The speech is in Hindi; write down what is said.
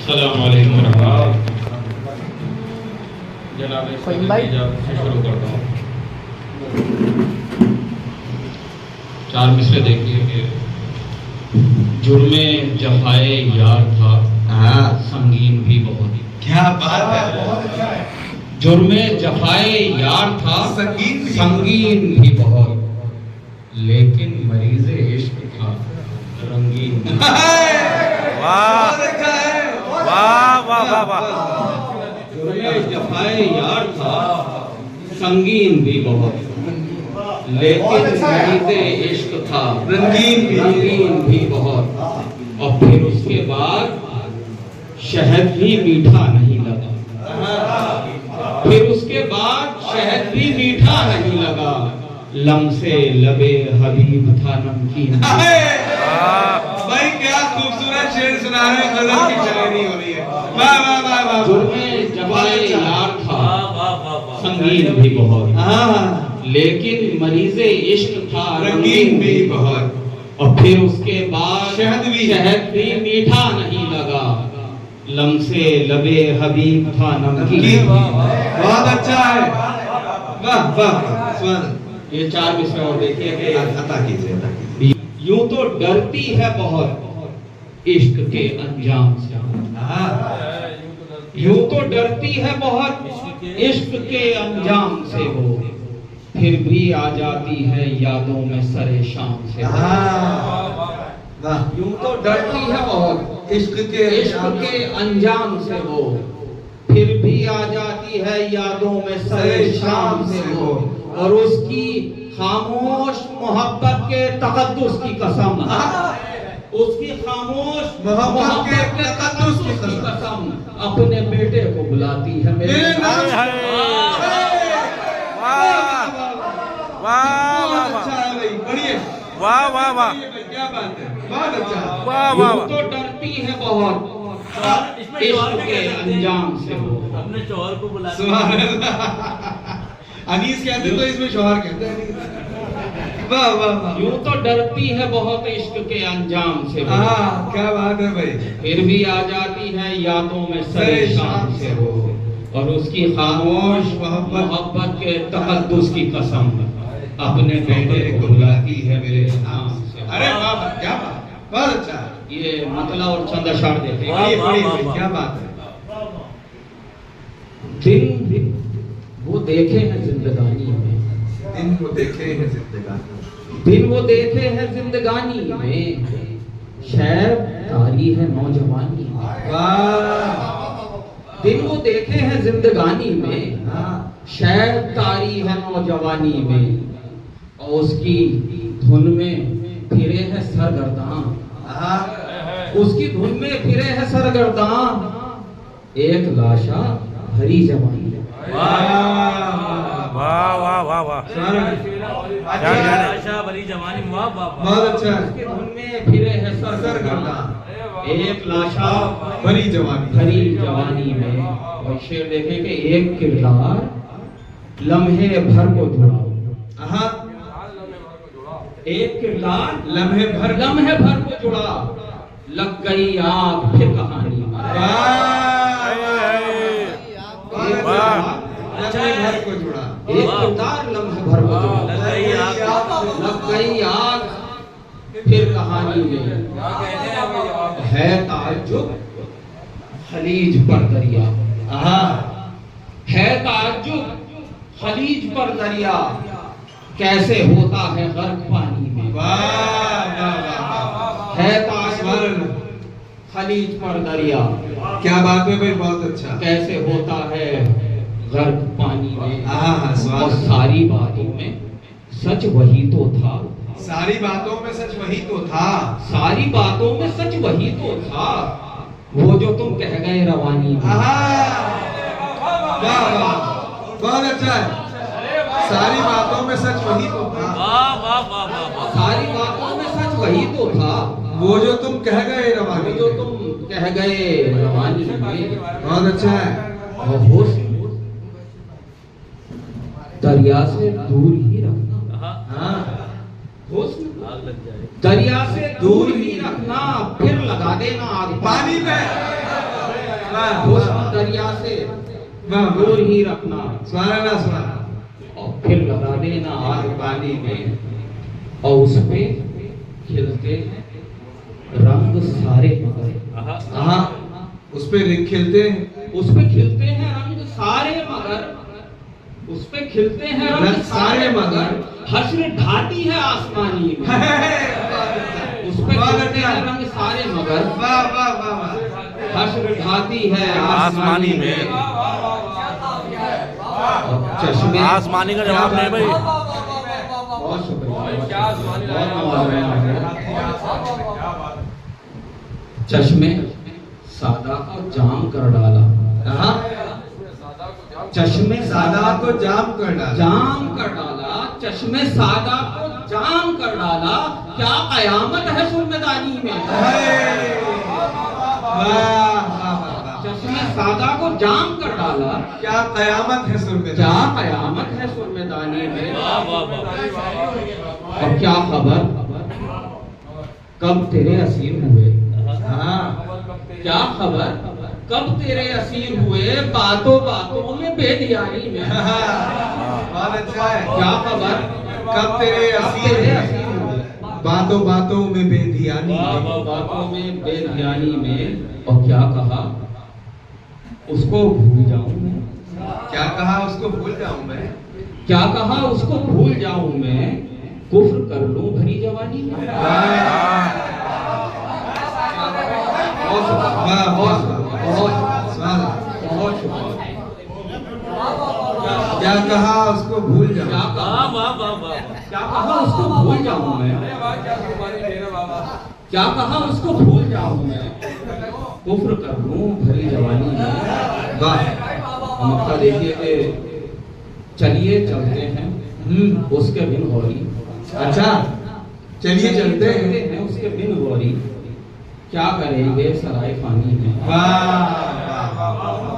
अस्सलाम वालेकुम रहमतुल्लाह। जनाब से शुरू करता हूँ। चार मिसरे देखिए कि जुर्मे जफाए यार था, संगीन भी बहुत। क्या बात है, बहुत अच्छा है। जुर्मे जफाए यार था, संगीन भी बहुत, लेकिन मरीज़े इश्क था, रंगीन भी। वाह वाह वाह वाह वाह। जुर्मे जफाए यार था, संगीन भी बहुत, लेकिन मरीज़े इश्क था, रंगीन भी बहुत। और फिर उसके बाद शहद भी मीठा नहीं लगा। फिर उसके बाद शहद भी मीठा नहीं लगा, लम्से लबे हबीब था नमकीन। भाई क्या खूबसूरत शेर सुना रहे हैं, गजल की शायरी हो रही है। वाह वाह वाह वाह। जुर्मे जफाए यार था, संगीन भी बहुत, लेकिन मरीज़े इश्क था, रंगीन भी बहुत। और फिर उसके बाद शहद भी मीठा नहीं लगा, लम्से लबे हबीब था नमकीन। बहुत अच्छा है, वाह वाह। ये चार मिसरे और देखिए कि अता कीजिए। यूं तो डरती है बहुत इश्क के अंजाम से, यूं तो डरती है बहुत इश्क के अंजाम से वो, फिर भी आ जाती है यादों में सरे शाम से। यूं तो डरती है बहुत इश्क के अंजाम से वो, फिर भी आ जाती है यादों में सरे शाम से वो। और उसकी खामोश मोहब्बत के तकद्दुस की कसम, उसकी खामोश मोहब्बत के तकद्दुस की कसम, अपने बेटे को बुलाती है मेरे। वाह वाह वाह, क्या बात है, बहुत अच्छा। वाह वाह। तो डरती है बहुत इश्क के अंजाम से वो, अपने शौहर को बुला। सुभान अल्लाह। अनीस कहते तो इसमें शौहर कहते हैं। वाह वाह वाह। यूं तो डरती है बहुत इश्क के अंजाम से वो, क्या बात है भाई। फिर भी आ जाती है यादों में सरे शाम से वो। और उसकी खामोश मोहब्बत के तकद्दुस की कसम, अपने बेटे को बुलाती है मेरे नाम से। अरे वाह, क्या बात, बहुत अच्छा। ये मतलब और चंद अशार देते हैं। ये पढ़िए, क्या बात है। दिन वो देखे हैं जिंदगानी में, दिन को देखे हैं जिंदगानी, दिन वो देखे हैं जिंदगानी में, शैब तारी है नौजवानी में। वाह। दिन वो देखे हैं जिंदगानी में, शैब तारी है नौजवानी में, और उसकी धुन में फिरे है सरगर्दान, उसकी धुन में फिरे है सरगर्दान, एक लाशा भरी जवानी। वाह वाह वाह वाह। आशा भरी जवानी, वाह वाह। बहुत अच्छा। उसकी धुन में फिरे है सरगर्दान, एक लाशा भरी जवानी, भरी जवानी में। और शेर देखें कि एक किरदार लम्हे भर को जुड़ा, एक किरदार लम्हे भर को जुड़ा, लग गई आग फिर कहानी में। भर को जुड़ा, एक किरदार लम्हे भर को जुड़ा, लग गई आग फिर कहानी में। है ताज्जुब खलीज पर दरिया, है ताज्जुब खलीज पर दरिया, कैसे होता है गर्क पानी में। है ताज्जुब खलीज पर दरिया, क्या बात है भाई, बहुत अच्छा। कैसे होता है गर्क पानी में। स्वागत। और सारी बातों में सच वही तो था, सारी बातों में सच वही तो था, सारी बातों में सच वही तो था, वो जो तुम कह गए रवानी में। वाह वाह, बहुत अच्छा है। सारी बातों में सच वही तो था, वाह वाह वाह वाह। सारी बातों में सच वही तो था, वो जो तुम कह गए वो रवानी, जो तुम कह गए रवानी में। बहुत अच्छा है। और हुस्न दरिया से दूर ही रखना, हुस्न आग लग जाए। दरिया से दूर ही रखना, फिर लगा देना आग पानी में। वाह, हुस्न वाह। दरिया से वाह, दूर ही रखना, सुभान अल्लाह। और फिर लगा देना आग पानी में, और उस पे खिलते रंग सारे मगर, हाँ, उस पे खिलते हैं। उस पे खिलते हैं रंग सारे मगर, उस पे खिलते हैं रंग सारे मगर, हश्र ढाती है आसमानी में, उस पे खिलते हैं रंग सारे मगर, वाह वाह वाह वाह। हश्र ढाती है आसमानी में। चश्मे आसमानी का जवाब नहीं भाई। बहुत शुक्रिया, बहुत नवाज रहे हैं। चश्मे सादा को जाम कर डाला, हाँ, चश्मे सादा को जाम कर डाला। जाम कर डाला, चश्मे सादा को जाम कर डाला, क्या कयामत है सुरमदानी में। वाह वाह वाह। चश्मे सादा को जाम कर डाला, क्या कयामत है सुर में। क्या कयामत है सुरमदानी में। वाह वाह वाह। और क्या खबर कब तेरे असीर हुए, हाँ, क्या खबर कब तेरे असीर हुए, बातों बातों में बेदियानी में। बहुत अच्छा है। क्या खबर कब तेरे असीर हुए, बातों बातों में बेधियानी। बातों बातों में बेदियानी में। और क्या कहा उसको भूल जाऊं मैं, क्या कहा उसको भूल जाऊं मैं। क्या कहा उसको भूल जाऊं मैं, कुफ्र कर लूं भरी जवानी में। वाह बहुत बहुत शुक्रिया। क्या कहा उसको भूल क्या जाऊं। कहा वाह वाह वाह। क्या कहा उसको भूल जाऊं मैं, क्या कहा उसको भूल जाऊं मैं, कुफ्र कर लूं भरी जवानी में। वाह। हम आपका देखिए कि चलिए चलते हैं उसके बिन गौरी। अच्छा, चलिए चलते हैं। उसके बिन गौरी, क्या करेंगे सराय फानी में। वाह वाह वाह।